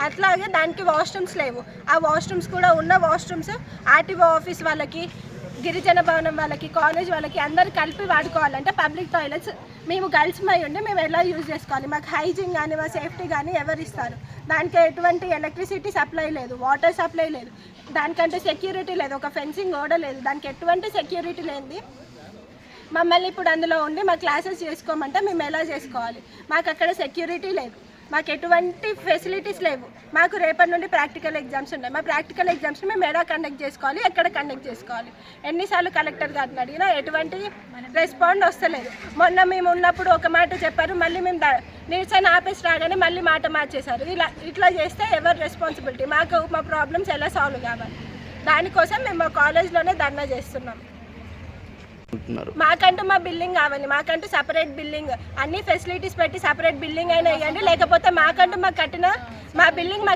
అట్లాగే దానికి వాష్రూమ్స్ లేవు. ఆ వాష్రూమ్స్ కూడా ఉన్న వాష్రూమ్స్ ఆర్టీఓ ఆఫీస్ వాళ్ళకి, గిరిజన భవనం వాళ్ళకి, కాలేజ్ వాళ్ళకి అందరు కలిపి వాడుకోవాలంటే పబ్లిక్ టాయిలెట్స్ మేము గర్ల్స్ మై ఉండి మేము ఎలా యూజ్ చేసుకోవాలి? మాకు హైజీన్ కానీ మా సేఫ్టీ కానీ ఎవరు ఇస్తారు? దానికి ఎటువంటి ఎలక్ట్రిసిటీ సప్లై లేదు, వాటర్ సప్లై లేదు, దానికంటే సెక్యూరిటీ లేదు, ఒక ఫెన్సింగ్ కూడా లేదు. దానికి ఎటువంటి సెక్యూరిటీ లేనిది మమ్మల్ని ఇప్పుడు అందులో ఉండి మా క్లాసెస్ చేసుకోమంటే మేము ఎలా చేసుకోవాలి? మాకు అక్కడ సెక్యూరిటీ లేదు, మాకు ఎటువంటి ఫెసిలిటీస్ లేవు. మాకు రేపటి నుండి ప్రాక్టికల్ ఎగ్జామ్స్ ఉన్నాయి. మా ప్రాక్టికల్ ఎగ్జామ్స్ని మేము ఎలా కండక్ట్ చేసుకోవాలి, ఎక్కడ కండక్ట్ చేసుకోవాలి? ఎన్నిసార్లు కలెక్టర్ గారిని అడిగినా ఎటువంటి రెస్పాండ్ వస్తలేదు. మొన్న మేము ఉన్నప్పుడు ఒక మాట చెప్పారు, మళ్ళీ మేము నిరసన ఆపేసి రాగానే మళ్ళీ మాట మార్చేశారు. ఇట్లా చేస్తే ఎవరు రెస్పాన్సిబిలిటీ? మాకు మా ప్రాబ్లమ్స్ ఎలా సాల్వ్ కావాలి? దానికోసం మేము మా కాలేజ్లోనే ధర్నా చేస్తున్నాం. మాకంటూ మా బిల్డింగ్ కావాలి, మాకంటూ సపరేట్ బిల్డింగ్, అన్ని ఫెసిలిటీస్ పెట్టి సపరేట్ బిల్డింగ్ అయినా ఇవ్వండి, లేకపోతే మాకంటూ మాకు కట్టిన మా బిల్డింగ్